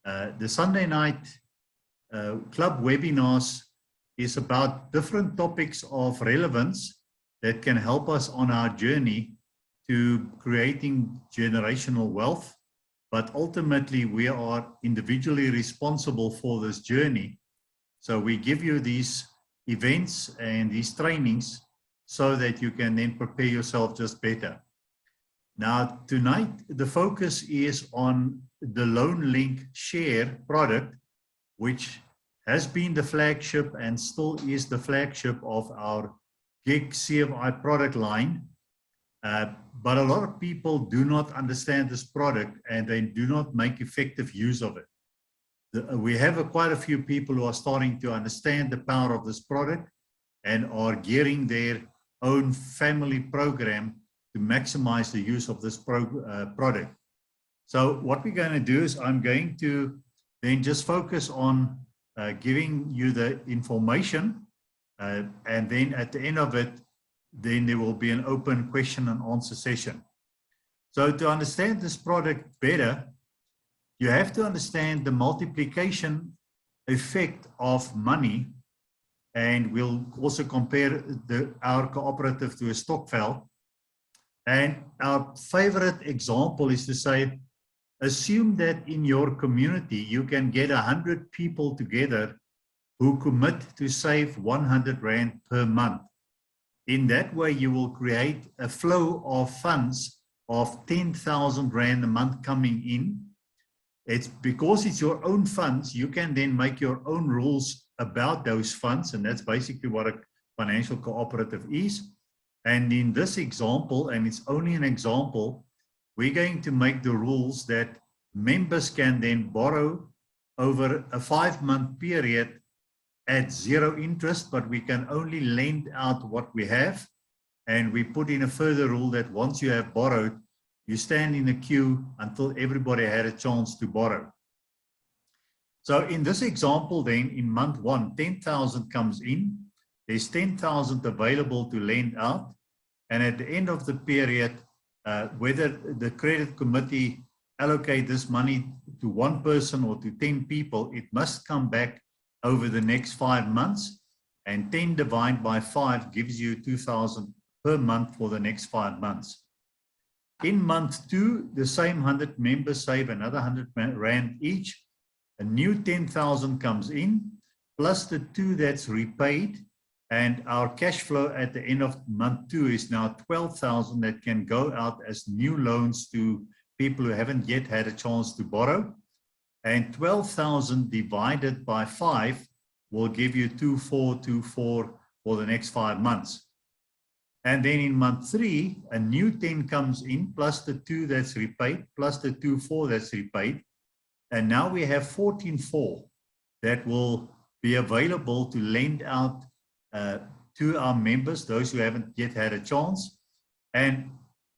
The Sunday night club webinars is about different topics of relevance that can help us on our journey to creating generational wealth. But ultimately, we are individually responsible for this journey. So we give you these events and these trainings so that you can then prepare yourself just better. Now, tonight, the focus is on the Loanlink Share product, which has been the flagship and still is the flagship of our gig CFI product line. But a lot of people do not understand this product and they do not make effective use of it. We have quite a few people who are starting to understand the power of this product and are gearing their own family program to maximize the use of this product. So what we're going to do is I'm going to then just focus on giving you the information, and then at the end of it, then there will be an open question and answer session. So to understand this product better, you have to understand the multiplication effect of money, and we'll also compare our cooperative to a stokvel. And our favorite example is to say, assume that in your community, you can get 100 people together who commit to save 100 Rand per month. In that way, you will create a flow of funds of 10,000 Rand a month coming in. It's because it's your own funds, you can then make your own rules about those funds. And that's basically what a financial cooperative is. And in this example, and it's only an example, we're going to make the rules that members can then borrow over a 5-month period at 0 interest, but we can only lend out what we have. And we put in a further rule that once you have borrowed, you stand in a queue until everybody had a chance to borrow. So in this example then, in month 1, 10,000 comes in. There's 10,000 available to lend out. And at the end of the period, whether the credit committee allocate this money to 1 person or to 10 people, it must come back over the next 5 months. And 10 divided by 5 gives you 2,000 per month for the next 5 months. In month 2, the same 100 members save another 100 Rand each. A new 10,000 comes in, plus the 2 that's repaid. And our cash flow at the end of month 2 is now 12,000 that can go out as new loans to people who haven't yet had a chance to borrow. And 12,000 divided by 5 will give you 2,424 for the next 5 months. And then in month 3, a new 10 comes in, plus the 2 that's repaid, plus the 2,4 that's repaid. And now we have 14,4 that will be available to lend out to our members, those who haven't yet had a chance. And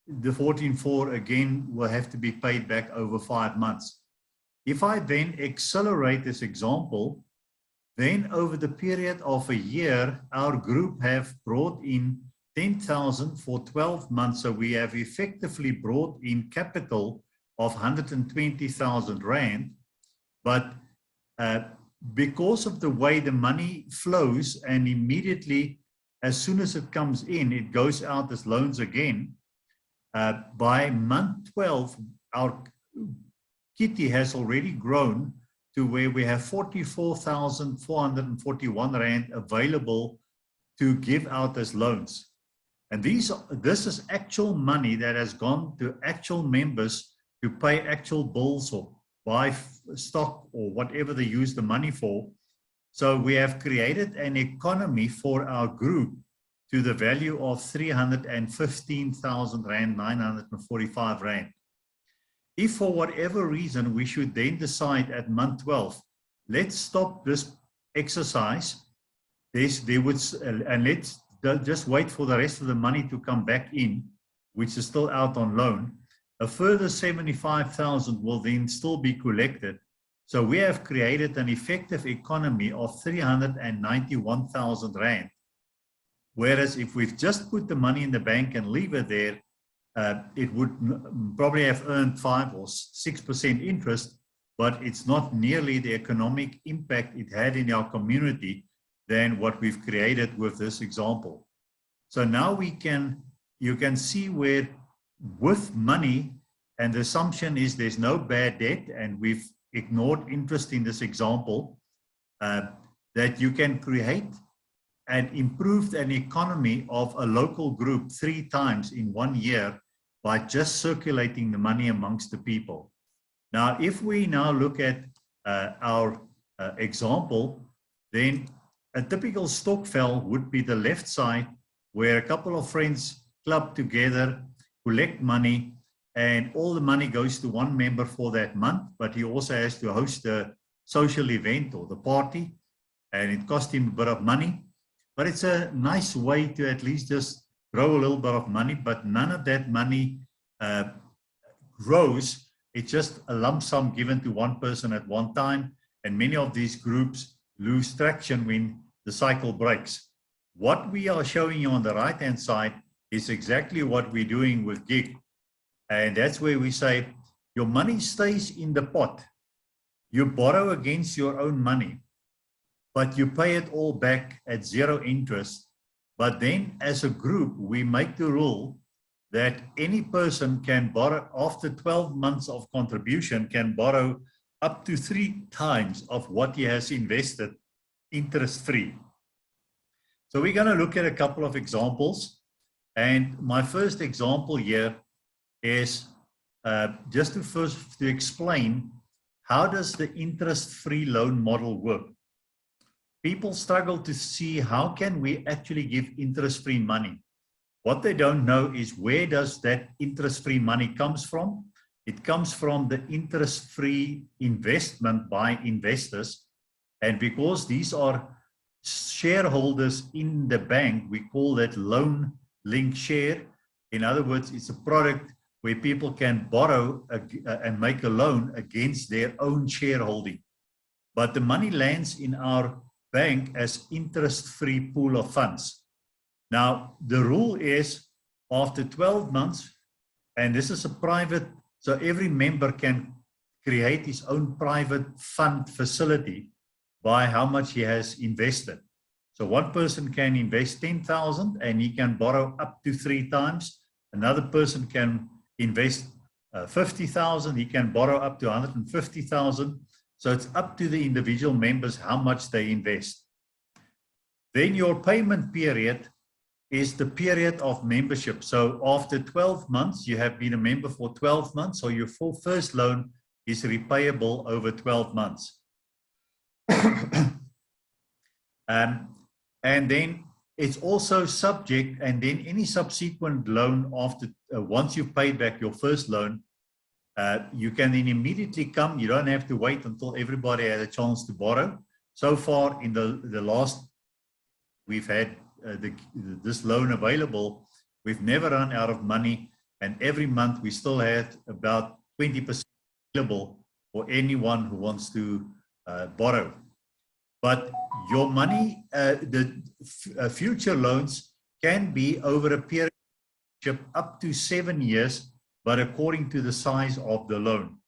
the 14,4 again will have to be paid back over 5 months. If I then accelerate this example, then over the period of a year, our group have brought in 10,000 for 12 months. So we have effectively brought in capital of 120,000 Rand. But because of the way the money flows and immediately as soon as it comes in, it goes out as loans again. By month 12, our kitty has already grown to where we have 44,441 Rand available to give out as loans. And this is actual money that has gone to actual members to pay actual bills or buy stock or whatever they use the money for. So we have created an economy for our group to the value of 315,000 Rand, 945 Rand. If for whatever reason we should then decide at month 12, let's stop this exercise, and let's just wait for the rest of the money to come back in, which is still out on loan, a further 75,000 will then still be collected. So we have created an effective economy of 391,000 Rand. Whereas if we've just put the money in the bank and leave it there, it would probably have earned 5 or 6% interest, but it's not nearly the economic impact it had in our community than what we've created with this example. So now you can see where with money, and the assumption is there's no bad debt, and we've ignored interest in this example, that you can create and improve an economy of a local group 3 times in 1 year by just circulating the money amongst the people. Now, if we now look at our example, then a typical stokvel would be the left side, where a couple of friends club together, collect money, and all the money goes to one member for that month, but he also has to host the social event or the party, and it costs him a bit of money. But it's a nice way to at least just grow a little bit of money, but none of that money grows. It's just a lump sum given to one person at one time, and many of these groups lose traction when the cycle breaks. What we are showing you on the right-hand side is exactly what we're doing with GIG. And that's where we say, your money stays in the pot. You borrow against your own money, but you pay it all back at 0 interest. But then as a group, we make the rule that any person can borrow, after 12 months of contribution, can borrow up to 3 times of what he has invested interest-free. So we're going to look at a couple of examples. And my first example here is just to explain how does the interest-free loan model work. People struggle to see how can we actually give interest-free money. What they don't know is where does that interest-free money comes from. It comes from the interest-free investment by investors. And because these are shareholders in the bank, we call that Loanlink Share. In other words, it's a product where people can borrow and make a loan against their own shareholding. But the money lands in our bank as interest-free pool of funds. Now, the rule is after 12 months, and this is a private, so every member can create his own private fund facility by how much he has invested. So one person can invest 10,000 and he can borrow up to 3 times. Another person can invest 50,000, he can borrow up to 150,000. So it's up to the individual members how much they invest. Then your payment period is the period of membership. So after 12 months, you have been a member for 12 months, so your first loan is repayable over 12 months. And then it's also subject, and then any subsequent loan after, once you've paid back your first loan, you can then immediately come. You don't have to wait until everybody had a chance to borrow. So far in the last, we've had this loan available. We've never run out of money, and every month we still had about 20% available for anyone who wants to borrow. But your money, the future loans can be over a period up to 7 years, but according to the size of the loan.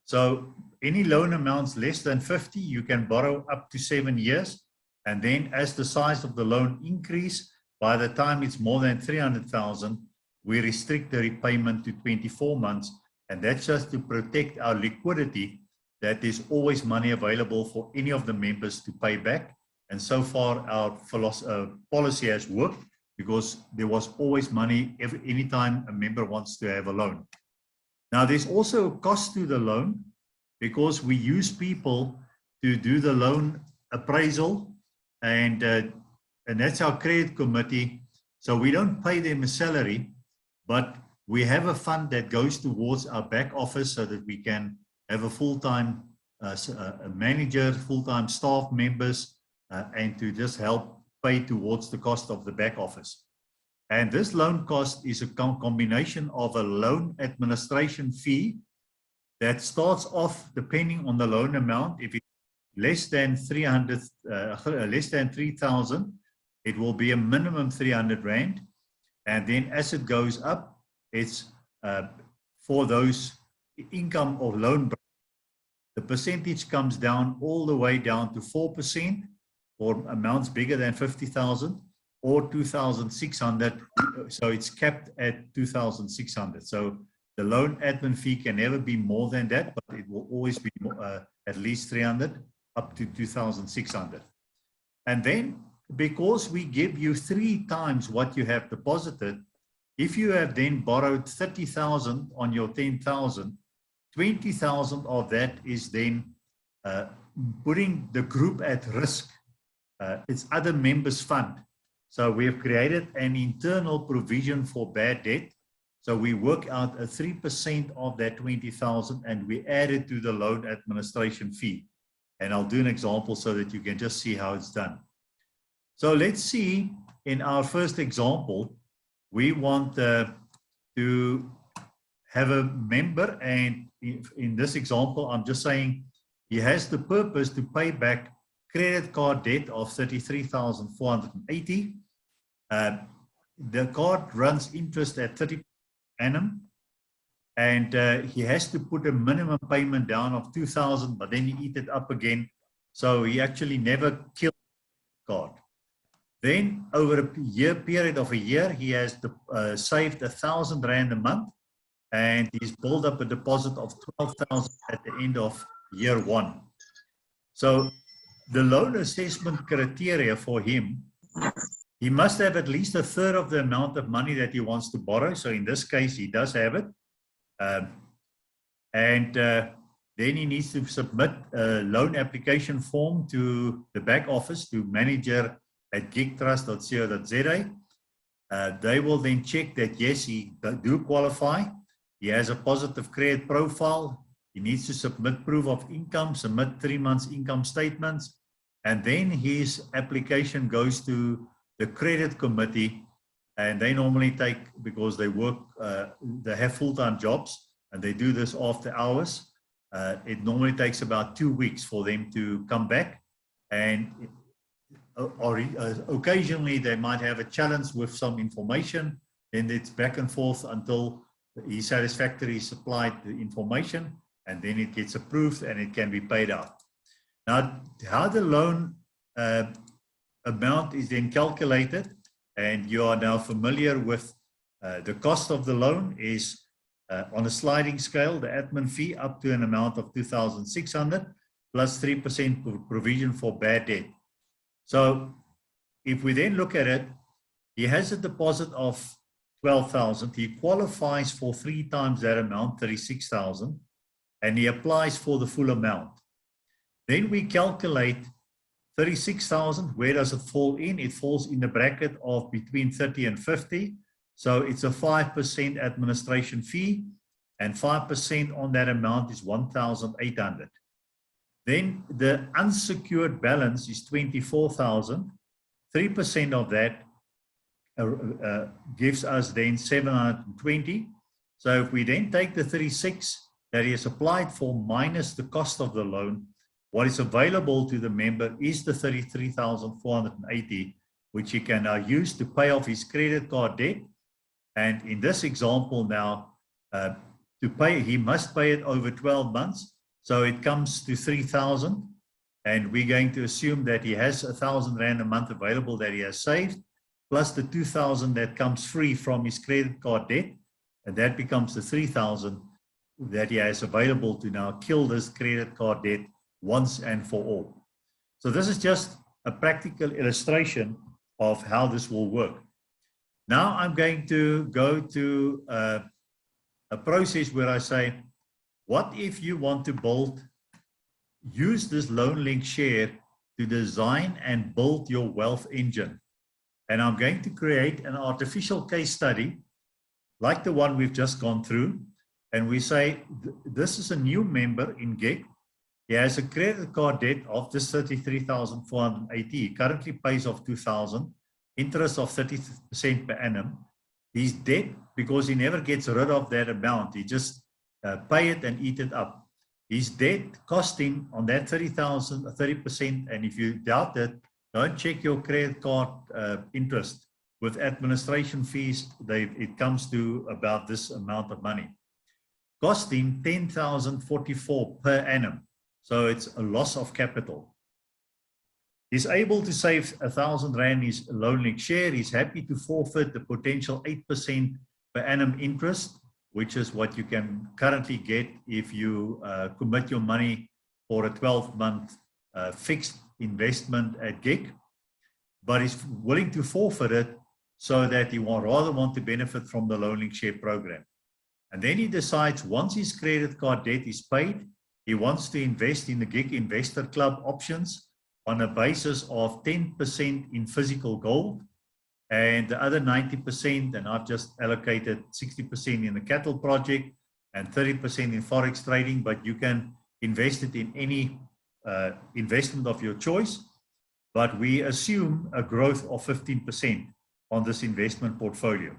So any loan amounts less than 50, you can borrow up to 7 years. And then as the size of the loan increase, by the time it's more than 300,000, we restrict the repayment to 24 months. And that's just to protect our liquidity, that there's always money available for any of the members to pay back. And so far our policy has worked, because there was always money anytime a member wants to have a loan. Now, there's also a cost to the loan, because we use people to do the loan appraisal, and that's our credit committee. So we don't pay them a salary, but we have a fund that goes towards our back office so that we can have a full-time manager, full-time staff members, and to just help pay towards the cost of the back office. And this loan cost is a combination of a loan administration fee that starts off depending on the loan amount. If it's less than 3,000, it will be a minimum 300 Rand. And then as it goes up, it's for those income of loan the percentage comes down all the way down to 4% for amounts bigger than 50,000 or 2,600. So it's capped at 2,600. So the loan admin fee can never be more than that, but it will always be at least 300 up to 2,600. And then because we give you 3 times what you have deposited, if you have then borrowed 30,000 on your 10,000, 20,000 of that is then putting the group at risk. It's other members' fund. So we have created an internal provision for bad debt. So we work out a 3% of that 20,000 and we add it to the loan administration fee. And I'll do an example so that you can just see how it's done. So let's see in our first example, we want to have a member, and in this example, I'm just saying he has the purpose to pay back credit card debt of 33,480. The card runs interest at 30% annum, and he has to put a minimum payment down of 2,000, but then he eat it up again. So he actually never killed the card. Then over a period of a year, he has saved 1,000 Rand a month, and he's built up a deposit of 12,000 at the end of year 1. So the loan assessment criteria for him, he must have at least 1/3 of the amount of money that he wants to borrow. So in this case, he does have it. Then he needs to submit a loan application form to the back office, to manager@gigtrust.co.za. They will then check that, yes, he do qualify. He has a positive credit profile. He needs to submit proof of income, submit 3 months income statements. And then his application goes to the credit committee. And they normally take, because they work, they have full-time jobs, and they do this after hours. It normally takes about 2 weeks for them to come back. And occasionally they might have a challenge with some information. Then it's back and forth until he satisfactorily supplied the information, and then it gets approved and it can be paid out. Now, how the loan amount is then calculated, and you are now familiar with the cost of the loan is on a sliding scale, the admin fee up to an amount of 2,600 plus 3% provision for bad debt. So if we then look at it, he has a deposit of 12,000. He qualifies for 3 times that amount, 36,000, and he applies for the full amount. Then we calculate 36,000. Where does it fall in? It falls in the bracket of between 30 and 50. So it's a 5% administration fee, and 5% on that amount is 1,800. Then the unsecured balance is 24,000. 3% of that gives us then 720. So if we then take the 36 that he has applied for minus the cost of the loan, what is available to the member is the 33,480, which he can now use to pay off his credit card debt. And in this example now, to pay, he must pay it over 12 months. So it comes to 3,000, and we're going to assume that he has 1,000 Rand a month available that he has saved, plus the 2,000 that comes free from his credit card debt, and that becomes the 3,000 that he has available to now kill this credit card debt once and for all. So this is just a practical illustration of how this will work. Now I'm going to go to a process where I say, what if you want to use this Loanlink Share to design and build your wealth engine? And I'm going to create an artificial case study like the one we've just gone through. And we say, this is a new member in GIG. He has a credit card debt of this 33,480. He currently pays off 2,000, interest of 30% per annum. His debt, because he never gets rid of that amount, he just pay it and eat it up. His debt cost him on that 30,000, 30%. And if you doubt it, don't check your credit card interest. With administration fees, it comes to about this amount of money. Cost him 10,044 per annum. So it's a loss of capital. He's able to save R1,000 in his Loanlink Share. He's happy to forfeit the potential 8% per annum interest, which is what you can currently get if you commit your money for a 12-month fixed investment at GIG. But he's willing to forfeit it so that he rather want to benefit from the Loanlink Share program. And then he decides once his credit card debt is paid, he wants to invest in the GIG Investor Club options on a basis of 10% in physical gold and the other 90%, and I've just allocated 60% in the cattle project and 30% in Forex trading, but you can invest it in any investment of your choice. But we assume a growth of 15% on this investment portfolio.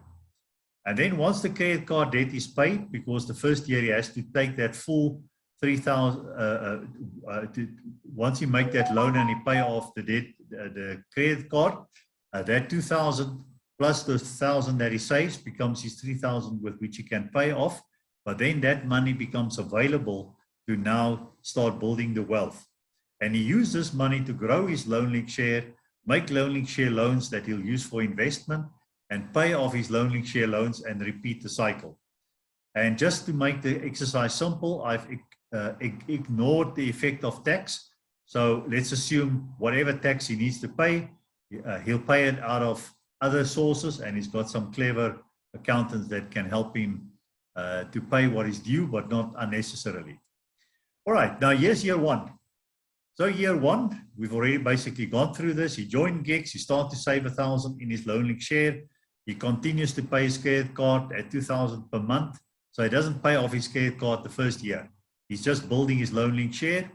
And then once the credit card debt is paid, because the first year he has to take that full 3,000, once you make that loan and you pay off the debt, the credit card, that 2,000 plus the 1,000 that he saves becomes his 3,000 with which he can pay off. But then that money becomes available to now start building the wealth. And he uses this money to grow his Loanlink Share, make Loanlink Share loans that he'll use for investment, and pay off his Loanlink Share loans and repeat the cycle. And just to make the exercise simple, I've ignored the effect of tax. So let's assume whatever tax he needs to pay, he'll pay it out of other sources, and he's got some clever accountants that can help him to pay what is due, but not unnecessarily. All right, now here's year one. So year one, we've already basically gone through this. He joined gigs, he started to save 1,000 in his Loanlink Share. He continues to pay his credit card at 2,000 per month. So he doesn't pay off his credit card the first year. He's just building his Loanlink Share.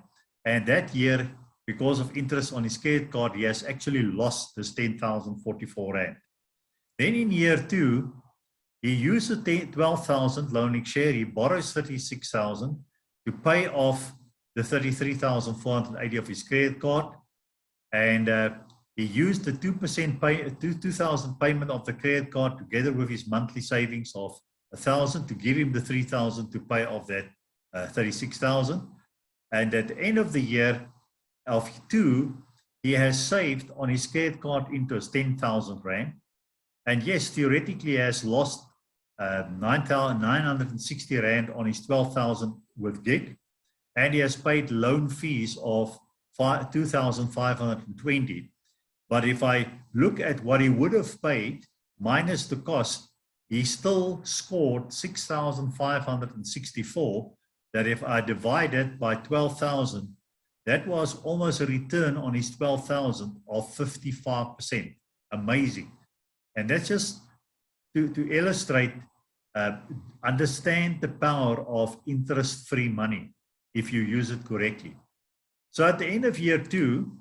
And that year, because of interest on his credit card, he has actually lost this 10,044 Rand. Then in year two, he uses 12,000 Loanlink Share. He borrows 36,000 to pay off the 33,480 of his credit card. And he used the 2,000 payment of the credit card together with his monthly savings of 1,000 to give him the 3,000 to pay off that 36,000. And at the end of the year of two, he has saved on his credit card interest 10,000 Rand. And yes, theoretically, he has lost 960 Rand on his 12,000 with GIG. And he has paid loan fees of 2,520. But if I look at what he would have paid minus the cost, he still scored 6,564. That if I divide it by 12,000, that was almost a return on his 12,000 of 55%. Amazing. And that's just to illustrate, understand the power of interest-free money if you use it correctly. So at the end of year two,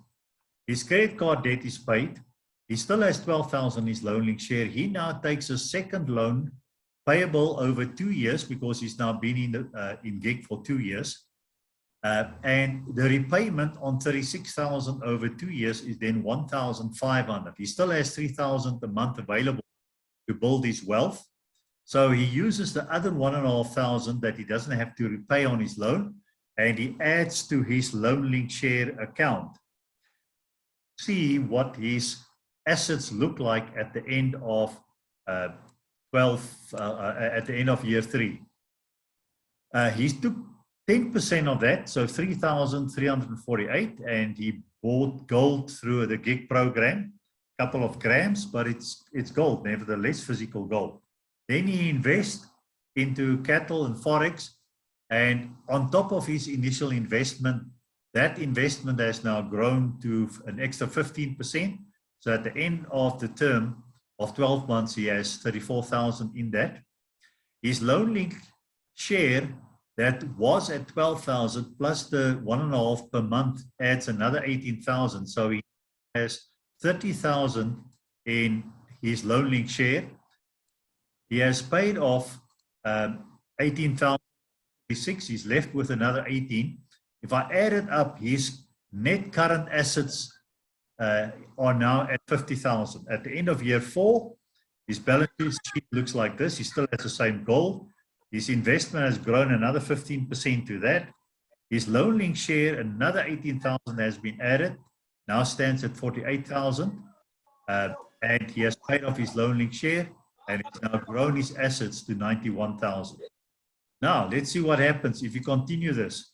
his credit card debt is paid. He still has 12,000 in his Loanlink Share. He now takes a second loan payable over 2 years because he's now been in GIG for 2 years. And the repayment on 36,000 over 2 years is then 1,500. He still has 3,000 a month available to build his wealth. So he uses the other 1,500 that he doesn't have to repay on his loan, and he adds to his Loanlink Share account. See what his assets look like at the end of at the end of year three. He took 10% of that, so 3,348, and he bought gold through the GIG program, a couple of grams, but it's gold, nevertheless, physical gold. Then he invests into cattle and Forex, and on top of his initial investment, that investment has now grown to an extra 15%. So at the end of the term of 12 months, he has 34,000 in that. His Loanlink Share that was at 12,000 plus the 1.5 per month adds another 18,000. So he has 30,000 in his Loanlink Share. He has paid off 18,006. He's left with another 18. If I add it up, his net current assets are now at 50,000. At the end of year four, his balance sheet looks like this. He still has the same goal. His investment has grown another 15% to that. His Loanlink Share, another 18,000 has been added, now stands at 48,000. And he has paid off his Loanlink Share and he's now grown his assets to 91,000. Now, let's see what happens if you continue this.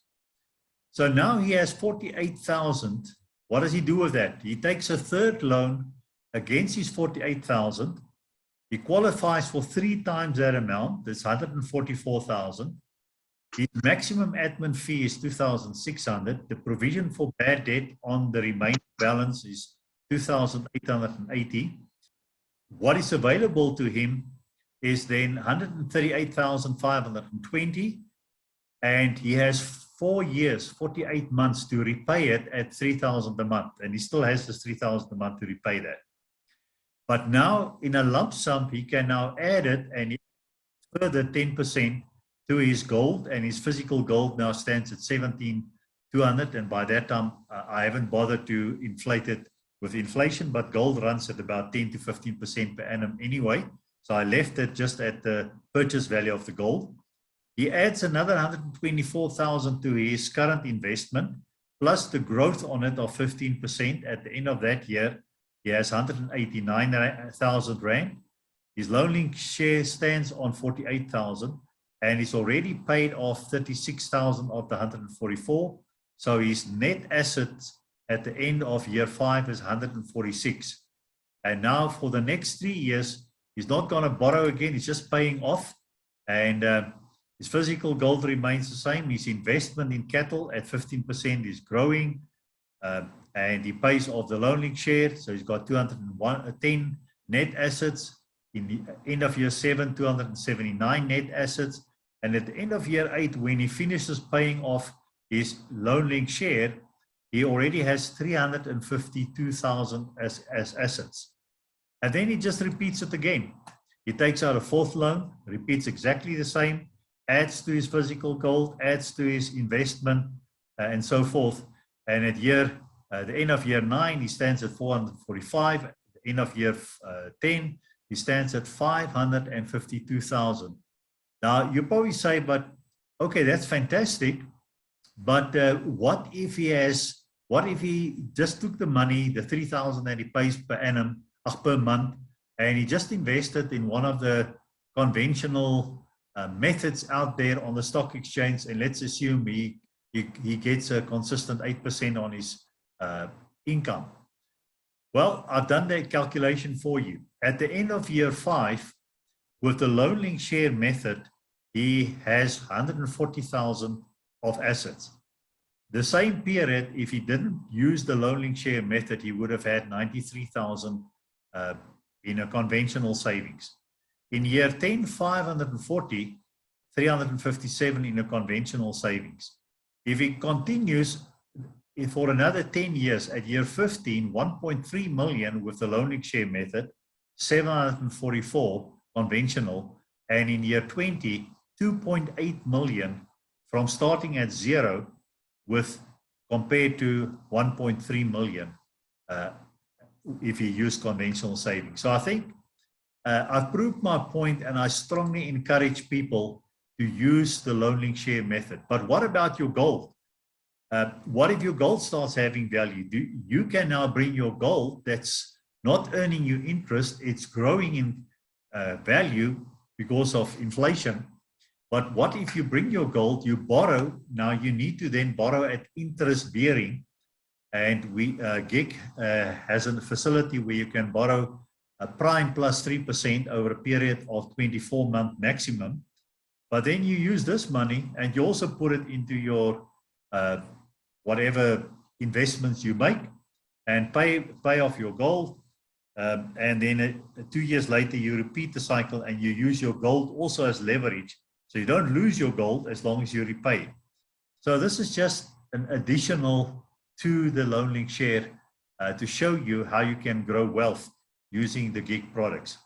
So now he has 48,000. What does he do with that? He takes a third loan against his 48,000. He qualifies for 3 times that amount. That's 144,000. His maximum admin fee is 2,600. The provision for bad debt on the remaining balance is 2,880. What is available to him is then 138,520, and he has 4 years, 48 months to repay it at 3,000 a month, and he still has this 3,000 a month to repay that. But now in a lump sum, he can now add it and further 10% to his gold, and his physical gold now stands at 17,200, and by that time I haven't bothered to inflate it with inflation, but gold runs at about 10 to 15% per annum anyway. So I left it just at the purchase value of the gold. He adds another 124,000 to his current investment, plus the growth on it of 15%. At the end of that year, he has 189,000 Rand. His Loanlink Share stands on 48,000, and he's already paid off 36,000 of the 144. So his net assets at the end of year 5 is 146. And now for the next 3 years, he's not going to borrow again. He's just paying off. And his physical gold remains the same. His investment in cattle at 15% is growing. And he pays off the Loanlink Share. So he's got 210 net assets. In the end of year 7, 279 net assets. And at the end of year 8, when he finishes paying off his Loanlink Share, he already has 352,000 as assets. And then he just repeats it again. He takes out a 4th loan, repeats exactly the same, adds to his physical gold, adds to his investment, and so forth. And at the end of year 9, he stands at 445. At the end of year 10, he stands at 552,000. Now, you probably say, but okay, that's fantastic. But what if he just took the money, the 3,000 that he pays per annum, per month, and he just invested in one of the conventional methods out there on the stock exchange, and let's assume he gets a consistent 8% on his income. Well, I've done that calculation for you. At the end of year 5, with the Loanlink Share method, he has 140,000 of assets. The same period, if he didn't use the Loanlink Share method, he would have had 93,000 in a conventional savings. In year 10, 540, 357 in a conventional savings. If he continues for another 10 years, at year 15, 1.3 million with the Loanlink Share method, 744 conventional, and in year 20, 2.8 million from starting at 0 with compared to 1.3 million if you use conventional savings. So I think I've proved my point, and I strongly encourage people to use the Loanlink Share method. But what about your gold? What if your gold starts having value? You can now bring your gold that's not earning you interest, it's growing in value because of inflation. But what if you bring your gold, you borrow, now you need to then borrow at interest bearing, and GIG has a facility where you can borrow a prime plus 3% over a period of 24-month maximum. But then you use this money and you also put it into your whatever investments you make and pay off your gold. And then 2 years later, you repeat the cycle and you use your gold also as leverage. So you don't lose your gold as long as you repay. So this is just an additional to the Loanlink Share to show you how you can grow wealth using the GIG products.